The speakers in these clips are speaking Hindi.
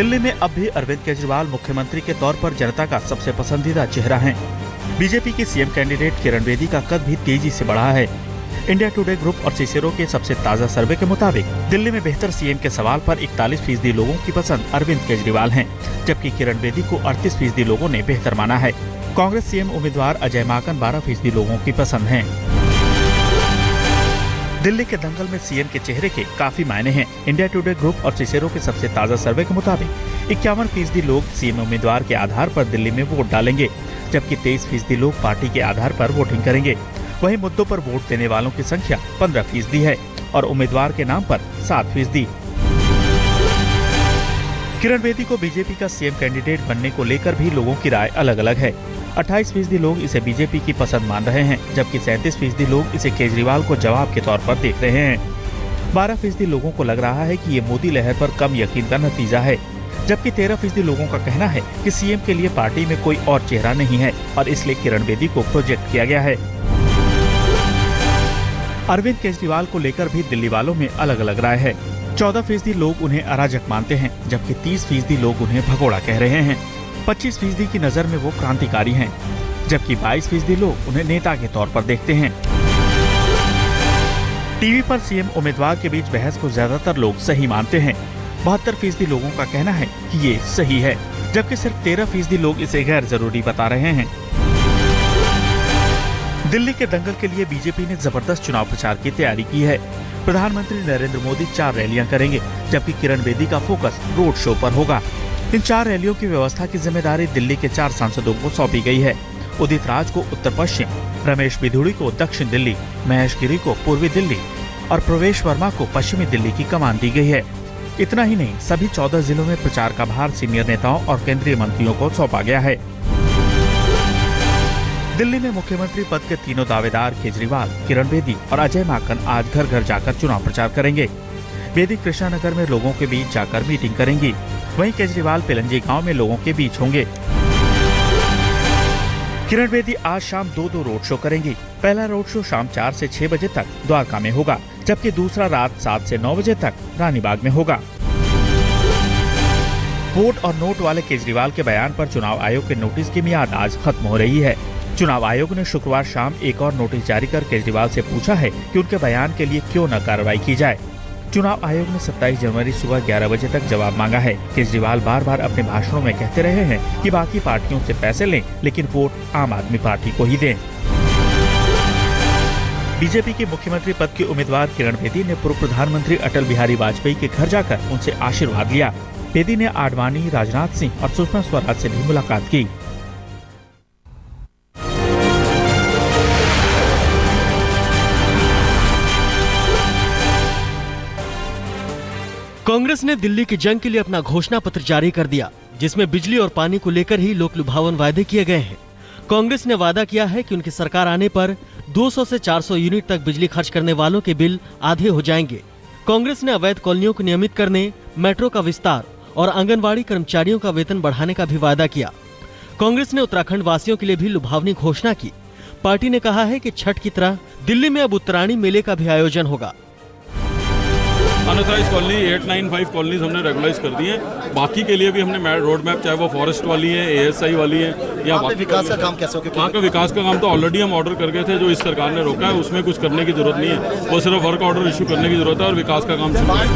दिल्ली में अब भी अरविंद केजरीवाल मुख्यमंत्री के तौर पर जनता का सबसे पसंदीदा चेहरा हैं। बीजेपी की सीएम कैंडिडेट किरण बेदी का कद भी तेजी से बढ़ा है। इंडिया टुडे ग्रुप और सिसेरो के सबसे ताज़ा सर्वे के मुताबिक दिल्ली में बेहतर सीएम के सवाल पर 41% लोगों की पसंद अरविंद केजरीवाल हैं, जबकि किरण बेदी को 38% लोगों ने बेहतर माना है। कांग्रेस सीएम उम्मीदवार अजय माकन 12% लोगों की पसंद हैं। दिल्ली के दंगल में सीएम के चेहरे के काफी मायने हैं। इंडिया टुडे ग्रुप और सिसेरो के सबसे ताज़ा सर्वे के मुताबिक 51% लोग सीएम उम्मीदवार के आधार पर दिल्ली में वोट डालेंगे, जबकि 23% लोग पार्टी के आधार पर वोटिंग करेंगे। वहीं मुद्दों पर वोट देने वालों की संख्या 15% है और उम्मीदवार के नाम पर 7%। किरण बेदी को बीजेपी का सीएम कैंडिडेट बनने को लेकर भी लोगों की राय अलग अलग है। 28% लोग इसे बीजेपी की पसंद मान रहे हैं, जबकि 37% लोग इसे केजरीवाल को जवाब के तौर पर देख रहे हैं। 12% लोगों को लग रहा है कि ये मोदी लहर पर कम यकीन का नतीजा है, जबकि 13% लोगों का कहना है कि सीएम के लिए पार्टी में कोई और चेहरा नहीं है और इसलिए किरण बेदी को प्रोजेक्ट किया गया है। अरविंद केजरीवाल को लेकर भी दिल्ली वालों में अलग अलग राय है। 14% लोग उन्हें अराजक मानते हैं, जबकि 30% लोग उन्हें भगोड़ा कह रहे हैं। 25% की नजर में वो क्रांतिकारी हैं, जबकि 22% लोग उन्हें नेता के तौर पर देखते हैं। टीवी पर सीएम उम्मीदवार के बीच बहस को ज्यादातर लोग सही मानते हैं। 72% लोगों का कहना है कि ये सही है, जबकि सिर्फ 13% लोग इसे गैर जरूरी बता रहे हैं। दिल्ली के दंगल के लिए बीजेपी ने जबरदस्त चुनाव प्रचार की तैयारी की है। प्रधानमंत्री नरेंद्र मोदी 4 रैलियां करेंगे, जबकि किरण बेदी का फोकस रोड शो पर होगा। इन 4 रैलियों की व्यवस्था की जिम्मेदारी दिल्ली के 4 सांसदों को सौंपी गई है। उदित राज को उत्तर पश्चिम, रमेश बिधूड़ी को दक्षिण दिल्ली, महेश गिरी को पूर्वी दिल्ली और प्रवेश वर्मा को पश्चिमी दिल्ली की कमान दी गई है। इतना ही नहीं, सभी 14 जिलों में प्रचार का भार सीनियर नेताओं और केंद्रीय मंत्रियों को सौंपा गया है। दिल्ली में मुख्यमंत्री पद के तीनों दावेदार केजरीवाल, किरण बेदी और अजय माकन आज घर घर जाकर चुनाव प्रचार करेंगे। बेदी कृष्णानगर में लोगों के बीच जाकर मीटिंग करेंगी, वहीं केजरीवाल पिलंजी गांव में लोगों के बीच होंगे। किरण बेदी आज शाम 2 रोड शो करेंगी। पहला रोड शो शाम 4 से 6 बजे तक द्वारका में होगा, जबकि दूसरा रात 7 से 9 बजे तक रानीबाग में होगा। वोट और नोट वाले केजरीवाल के बयान पर चुनाव आयोग के नोटिस की मियाद आज खत्म हो रही है। चुनाव आयोग ने शुक्रवार शाम एक और नोटिस जारी कर केजरीवाल से पूछा है कि उनके बयान के लिए क्यों न कार्रवाई की जाए। चुनाव आयोग ने 27 जनवरी सुबह 11 बजे तक जवाब मांगा है। केजरीवाल बार बार अपने भाषणों में कहते रहे हैं कि बाकी पार्टियों से पैसे लें, लेकिन वोट आम आदमी पार्टी को ही दें। बीजेपी के मुख्यमंत्री पद के उम्मीदवार किरण बेदी ने पूर्व प्रधानमंत्री अटल बिहारी वाजपेयी के घर जाकर उनसे आशीर्वाद लिया। बेदी ने आडवाणी, राजनाथ सिंह और सुषमा स्वराज से भी मुलाकात की। कांग्रेस ने दिल्ली की जंग के लिए अपना घोषणा पत्र जारी कर दिया, जिसमें बिजली और पानी को लेकर ही लोक लुभावन वायदे किए गए हैं। कांग्रेस ने वादा किया है कि उनकी सरकार आने पर 200 से 400 यूनिट तक बिजली खर्च करने वालों के बिल आधे हो जाएंगे। कांग्रेस ने अवैध कॉलोनियों को नियमित करने, मेट्रो का विस्तार और आंगनबाड़ी कर्मचारियों का वेतन बढ़ाने का भी वादा किया। कांग्रेस ने उत्तराखंड वासियों के लिए भी लुभावनी घोषणा की। पार्टी ने कहा है कि छठ की तरह दिल्ली में अब उत्तरायणी मेले का भी आयोजन होगा। अनऑथराइज्ड कॉलोनी 895 कॉलोनीज हमने रेगुलाइज कर दी है। बाकी के लिए भी हमने रोड मैप, चाहे वो फॉरेस्ट वाली है, ASI वाली है या विकास का काम कैसे होगा? वहाँ का विकास का काम तो ऑलरेडी हम ऑर्डर कर गए थे, जो इस सरकार ने रोका है उसमें कुछ करने की जरूरत नहीं है। वो सिर्फ वर्क ऑर्डर इशू करने की जरूरत है और विकास का काम शुरू है।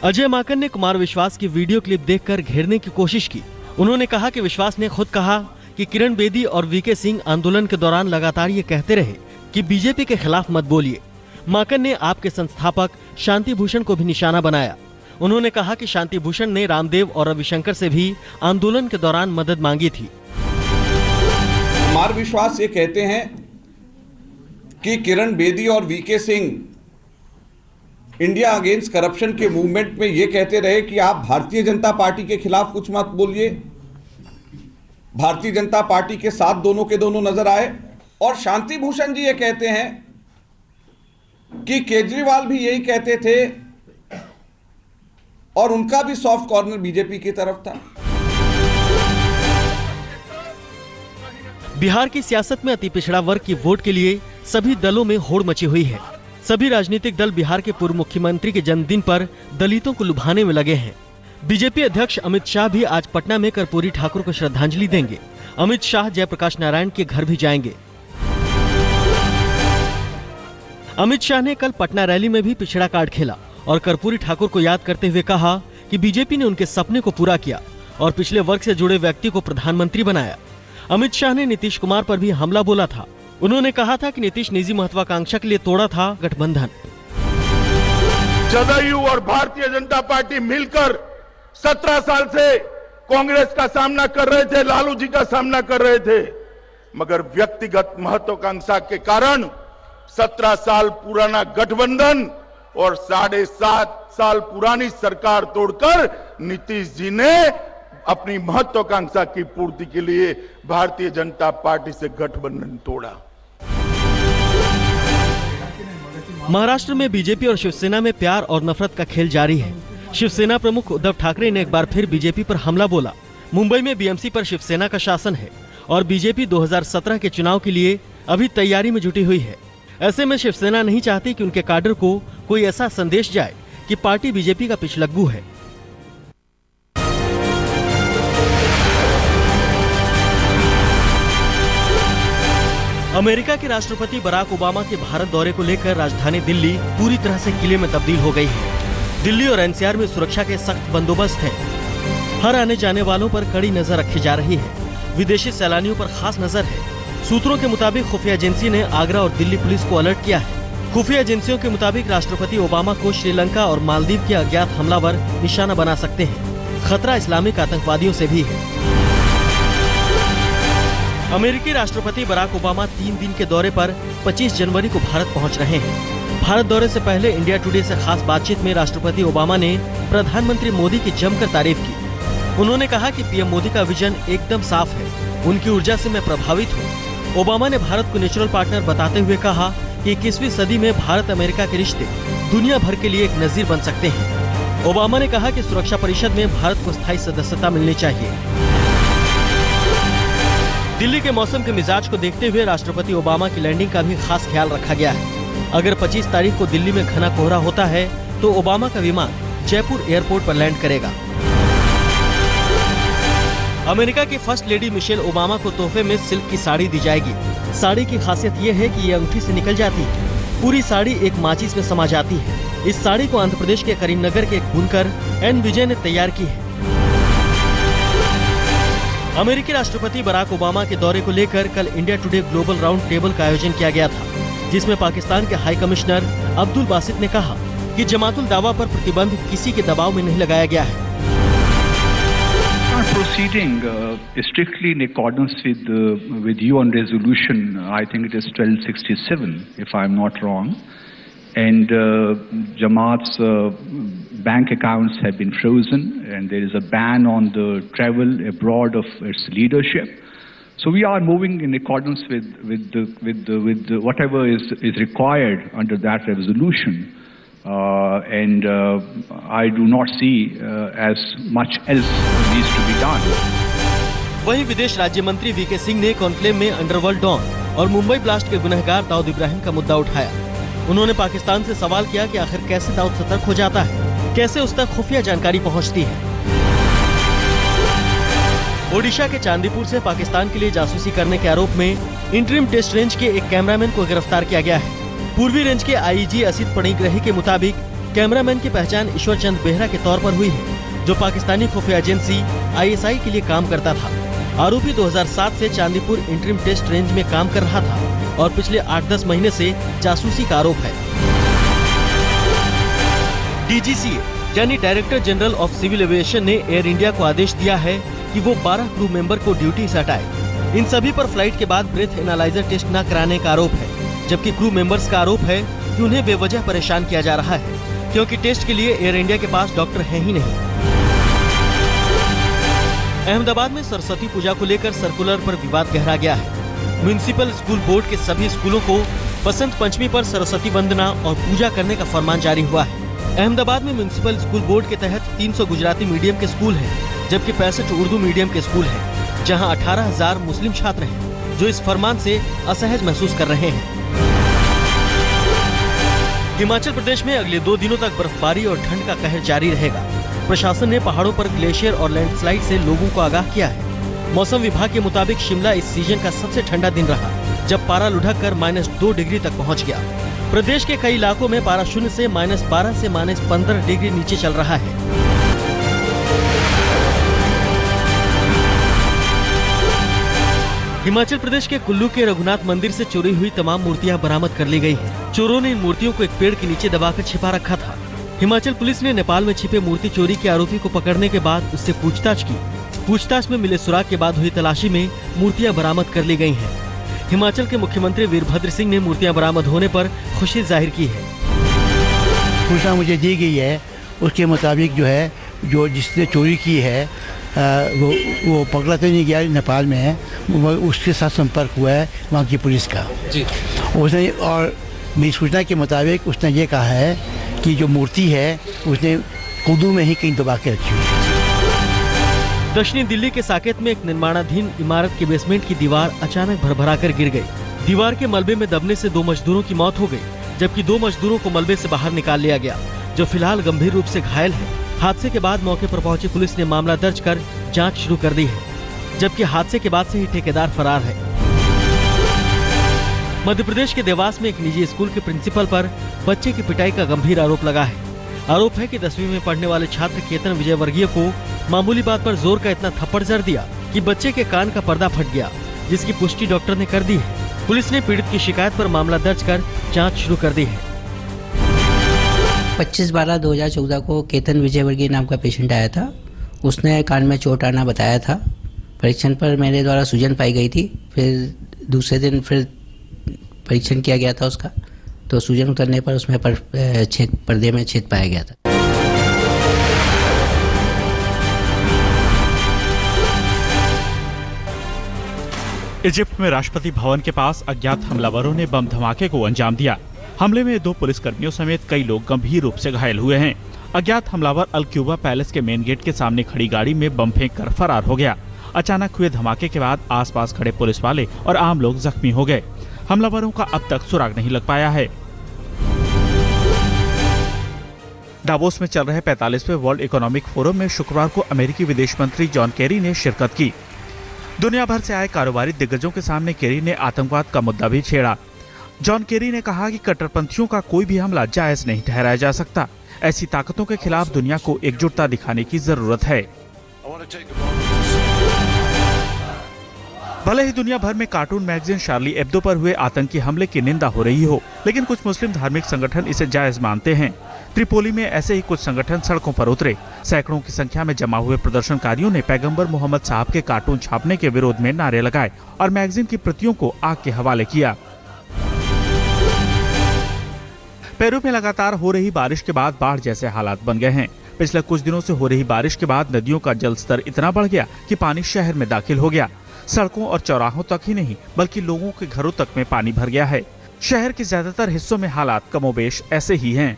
अजय माकन ने कुमार विश्वास की वीडियो क्लिप देखकर घेरने की कोशिश की। उन्होंने कहा कि विश्वास ने खुद कहा कि किरण बेदी और VK सिंह आंदोलन के दौरान लगातार ये कहते रहे कि बीजेपी के खिलाफ मत बोलिए। माकन ने आप के संस्थापक शांति भूषण को भी निशाना बनाया। उन्होंने कहा कि शांति भूषण ने रामदेव और रविशंकर से भी आंदोलन के दौरान मदद मांगी थी। कुमार विश्वास ये कहते हैं कि किरण बेदी और VK Singh India against corruption के मूवमेंट में ये कहते रहे कि आप भारतीय जनता पार्टी के खिलाफ कुछ मत बोलिए। भारतीय जनता पार्टी के साथ दोनों के दोनों नजर आए। और शांति भूषण जी ये कहते हैं कि केजरीवाल भी यही कहते थे और उनका भी सॉफ्ट कॉर्नर बीजेपी की तरफ था। बिहार की सियासत में अति पिछड़ा वर्ग की वोट के लिए सभी दलों में होड़ मची हुई है। सभी राजनीतिक दल बिहार के पूर्व मुख्यमंत्री के जन्मदिन पर दलितों को लुभाने में लगे हैं। बीजेपी अध्यक्ष अमित शाह भी आज पटना में कर्पूरी ठाकुर को श्रद्धांजलि देंगे। अमित शाह जयप्रकाश नारायण के घर भी जाएंगे। अमित शाह ने कल पटना रैली में भी पिछड़ा कार्ड खेला और कर्पूरी ठाकुर को याद करते हुए कहा कि बीजेपी ने उनके सपने को पूरा किया और पिछले वर्ग से जुड़े व्यक्ति को प्रधानमंत्री बनाया। अमित शाह ने नीतीश कुमार पर भी हमला बोला था। उन्होंने कहा था कि नीतीश निजी महत्वाकांक्षा के लिए तोड़ा था गठबंधन। जदयू और भारतीय जनता पार्टी मिलकर 17 साल से कांग्रेस का सामना कर रहे थे, लालू जी का सामना कर रहे थे, मगर व्यक्तिगत महत्वाकांक्षा के कारण 17 साल पुराना गठबंधन और 7.5 साल पुरानी सरकार तोड़कर नीतीश जी ने अपनी महत्वाकांक्षा की पूर्ति के लिए भारतीय जनता पार्टी से गठबंधन तोड़ा। महाराष्ट्र में बीजेपी और शिवसेना में प्यार और नफरत का खेल जारी है। शिवसेना प्रमुख उद्धव ठाकरे ने एक बार फिर बीजेपी पर हमला बोला। मुंबई में बीएमसी पर शिवसेना का शासन है और बीजेपी 2017 के चुनाव के लिए अभी तैयारी में जुटी हुई है। ऐसे में शिवसेना नहीं चाहती कि उनके काडर को कोई ऐसा संदेश जाए कि पार्टी बीजेपी का पिछलग्गू है। अमेरिका के राष्ट्रपति बराक ओबामा के भारत दौरे को लेकर राजधानी दिल्ली पूरी तरह से किले में तब्दील हो गई है। दिल्ली और एनसीआर में सुरक्षा के सख्त बंदोबस्त है। हर आने जाने वालों पर कड़ी नजर रखी जा रही है। विदेशी सैलानियों पर खास नजर है। सूत्रों के मुताबिक खुफिया एजेंसी ने आगरा और दिल्ली पुलिस को अलर्ट किया है। खुफिया एजेंसियों के मुताबिक राष्ट्रपति ओबामा को श्रीलंका और मालदीव के अज्ञात हमलावर निशाना बना सकते हैं। खतरा इस्लामिक आतंकवादियों से भी है। अमेरिकी राष्ट्रपति बराक ओबामा 3 दिन के दौरे पर 25 जनवरी को भारत पहुंच रहे हैं। भारत दौरे से पहले इंडिया टुडे से खास बातचीत में राष्ट्रपति ओबामा ने प्रधानमंत्री मोदी की जमकर तारीफ की। उन्होंने कहा कि पीएम मोदी का विजन एकदम साफ है। उनकी ऊर्जा से मैं प्रभावित हूँ। ओबामा ने भारत को नेचुरल पार्टनर बताते हुए कहा कि 21वीं सदी में भारत अमेरिका के रिश्ते दुनिया भर के लिए एक नजीर बन सकते हैं। ओबामा ने कहा कि सुरक्षा परिषद में भारत को स्थायी सदस्यता मिलनी चाहिए। दिल्ली के मौसम के मिजाज को देखते हुए राष्ट्रपति ओबामा की लैंडिंग का भी खास ख्याल रखा गया है। अगर 25 तारीख को दिल्ली में घना कोहरा होता है तो ओबामा का विमान जयपुर एयरपोर्ट पर लैंड करेगा। अमेरिका की फर्स्ट लेडी मिशेल ओबामा को तोहफे में सिल्क की साड़ी दी जाएगी। साड़ी की खासियत ये है कि ये अंगूठी से निकल जाती है। पूरी साड़ी एक माचिस में समा जाती है। इस साड़ी को आंध्र प्रदेश के करीमनगर के एक बुनकर एन विजय ने तैयार की है। अमेरिकी राष्ट्रपति बराक ओबामा के दौरे को लेकर कल India today global round table का आयोजन किया गया था, जिसमें पाकिस्तान के हाई कमिश्नर अब्दुल बासित ने कहा कि जमातुल दावा पर प्रतिबंध किसी के दबाव में नहीं लगाया गया है। Proceeding strictly in accordance with UN resolution, I think it is 1267, if I am not wrong, and Jamaat's bank accounts have been frozen, and there is a ban on the travel abroad of its leadership. So we are moving in accordance with whatever is required under that resolution. And I do not see as much else needs to be done. वहीं विदेश राज्य मंत्री वीके सिंह ने कॉन्क्लेव में अंडरवर्ल्ड डॉन और मुंबई ब्लास्ट के गुनहगार दाऊद इब्राहिम का मुद्दा उठाया। उन्होंने पाकिस्तान से सवाल किया कि आखिर कैसे दाऊद सतर्क हो जाता है, कैसे उस तक खुफिया जानकारी पहुंचती है। ओडिशा के चांदीपुर से पाकिस्तान के लिए जासूसी करने के आरोप में इंटरिम टेस्ट रेंज के एक कैमरामैन को गिरफ्तार किया गया है। पूर्वी रेंज के आईजी असित पणिग्रही के मुताबिक कैमरामैन की पहचान ईश्वर चंद बेहरा के तौर पर हुई है, जो पाकिस्तानी खुफिया एजेंसी आईएसआई के लिए काम करता था। आरोपी 2007 से चांदीपुर इंटरिम टेस्ट रेंज में काम कर रहा था और पिछले 8-10 महीने से जासूसी का आरोप है। डीजीसीए यानी director general of civil aviation ने एयर इंडिया को आदेश दिया है कि वो 12 क्रू मेंबर को ड्यूटी से हटाए। इन सभी पर फ्लाइट के बाद ब्रेथ एनालाइजर टेस्ट न कराने का आरोप है, जबकि क्रू मेंबर्स का आरोप है कि उन्हें बेवजह परेशान किया जा रहा है, क्योंकि टेस्ट के लिए एयर इंडिया के पास डॉक्टर हैं ही नहीं। अहमदाबाद में सरस्वती पूजा को लेकर सर्कुलर पर विवाद गहरा गया है। म्युनिसिपल स्कूल बोर्ड के सभी स्कूलों को बसंत पंचमी पर सरस्वती वंदना और पूजा करने का फरमान जारी हुआ है। अहमदाबाद में म्युनिसिपल स्कूल बोर्ड के तहत 300 गुजराती मीडियम के स्कूल हैं, जबकि 65 उर्दू मीडियम के स्कूल हैं, जहां 18,000 मुस्लिम छात्र हैं, जो इस फरमान से असहज महसूस कर रहे हैं। हिमाचल प्रदेश में अगले 2 दिनों तक बर्फबारी और ठंड का कहर जारी रहेगा। प्रशासन ने पहाड़ों पर ग्लेशियर और लैंडस्लाइड से लोगों को आगाह किया है। मौसम विभाग के मुताबिक शिमला इस सीजन का सबसे ठंडा दिन रहा, जब पारा लुढ़क कर -2 डिग्री तक पहुंच गया। प्रदेश के कई इलाकों में पारा शून्य से -12 से -15 डिग्री नीचे चल रहा है। हिमाचल प्रदेश के कुल्लू के रघुनाथ मंदिर से चोरी हुई तमाम मूर्तियां बरामद कर ली गई हैं। चोरों ने इन मूर्तियों को एक पेड़ के नीचे दबाकर छिपा रखा था। हिमाचल पुलिस ने नेपाल में छिपे मूर्ति चोरी के आरोपी को पकड़ने के बाद उससे पूछताछ की। पूछताछ में मिले सुराग के बाद हुई तलाशी में मूर्तियां बरामद कर ली गई हैं। हिमाचल के मुख्यमंत्री वीरभद्र सिंह ने मूर्तियां बरामद होने पर खुशी जाहिर की है। सूचना मुझे दी गई है, उसके मुताबिक जो है, जो जिसने चोरी की है वो पकड़ा तो नहीं गया, नेपाल में है, उसके साथ संपर्क हुआ है वहाँ की पुलिस का जी। उसने, और मेरी सूचना के मुताबिक उसने ये कहा है कि जो मूर्ति है उसने कुल्लू में ही कहीं दबा के रखी हुई। दक्षिणी दिल्ली के साकेत में एक निर्माणाधीन इमारत के बेसमेंट की दीवार अचानक भरभरा कर गिर गई। दीवार के मलबे में दबने से 2 मजदूरों की मौत हो गई, जबकि 2 मजदूरों को मलबे से बाहर निकाल लिया गया, जो फिलहाल गंभीर रूप से घायल है। हादसे के बाद मौके पर पहुंची पुलिस ने मामला दर्ज कर जांच शुरू कर दी है, जबकि हादसे के बाद से ही ठेकेदार फरार है। मध्य प्रदेश के देवास में एक निजी स्कूल के प्रिंसिपल पर बच्चे की पिटाई का गंभीर आरोप लगा है। आरोप है कि 10वीं में पढ़ने वाले छात्र केतन विजयवर्गीय को मामूली बात पर जोर का इतना थप्पड़ जड़ दिया कि बच्चे के कान का पर्दा फट गया, जिसकी पुष्टि डॉक्टर ने कर दी है। पुलिस ने पीड़ित की शिकायत पर मामला दर्ज कर जांच शुरू कर दी है। 25/12/2014 को केतन विजयवर्गीय नाम का पेशेंट आया था। उसने कान में चोट आना बताया था। परीक्षण पर मेरे द्वारा सूजन पाई गई थी। फिर दूसरे दिन फिर परीक्षण किया गया था उसका, तो सूजन उतरने पर उसमें पर्दे में छेद पाया गया था। इजिप्ट में राष्ट्रपति भवन के पास अज्ञात हमलावरों ने बम धमाके को अंजाम दिया। हमले में 2 पुलिसकर्मियों समेत कई लोग गंभीर रूप से घायल हुए हैं। अज्ञात हमलावर अल क्यूबा पैलेस के मेन गेट के सामने खड़ी गाड़ी में बम फेंक कर फरार हो गया। अचानक हुए धमाके के बाद आसपास खड़े पुलिस वाले और आम लोग जख्मी हो गए। हमलावरों का अब तक सुराग नहीं लग पाया है। डावोस में चल रहे 45वें वर्ल्ड इकोनॉमिक फोरम में शुक्रवार को अमेरिकी विदेश मंत्री जॉन केरी ने शिरकत की। दुनिया भर से आए कारोबारी दिग्गजों के सामने केरी ने आतंकवाद का मुद्दा भी छेड़ा। जॉन केरी ने कहा कि कट्टरपंथियों का कोई भी हमला जायज नहीं ठहराया जा सकता। ऐसी ताकतों के खिलाफ दुनिया को एकजुटता दिखाने की जरूरत है। भले ही दुनिया भर में कार्टून मैगजीन शार्ली एब्दो पर हुए आतंकी हमले की निंदा हो रही हो, लेकिन कुछ मुस्लिम धार्मिक संगठन इसे जायज मानते हैं। त्रिपोली में ऐसे ही कुछ संगठन सड़कों पर उतरे। सैकड़ों की संख्या में जमा हुए प्रदर्शनकारियों ने पैगंबर मोहम्मद साहब के कार्टून छापने के विरोध में नारे लगाए और मैगजीन की प्रतियों को आग के हवाले किया। पेरू में लगातार हो रही बारिश के बाद बाढ़ जैसे हालात बन गए हैं। पिछले कुछ दिनों से हो रही बारिश के बाद नदियों का जल स्तर इतना बढ़ गया कि पानी शहर में दाखिल हो गया। सड़कों और चौराहों तक ही नहीं, बल्कि लोगों के घरों तक में पानी भर गया है। शहर के ज्यादातर हिस्सों में हालात कमोबेश ऐसे ही हैं।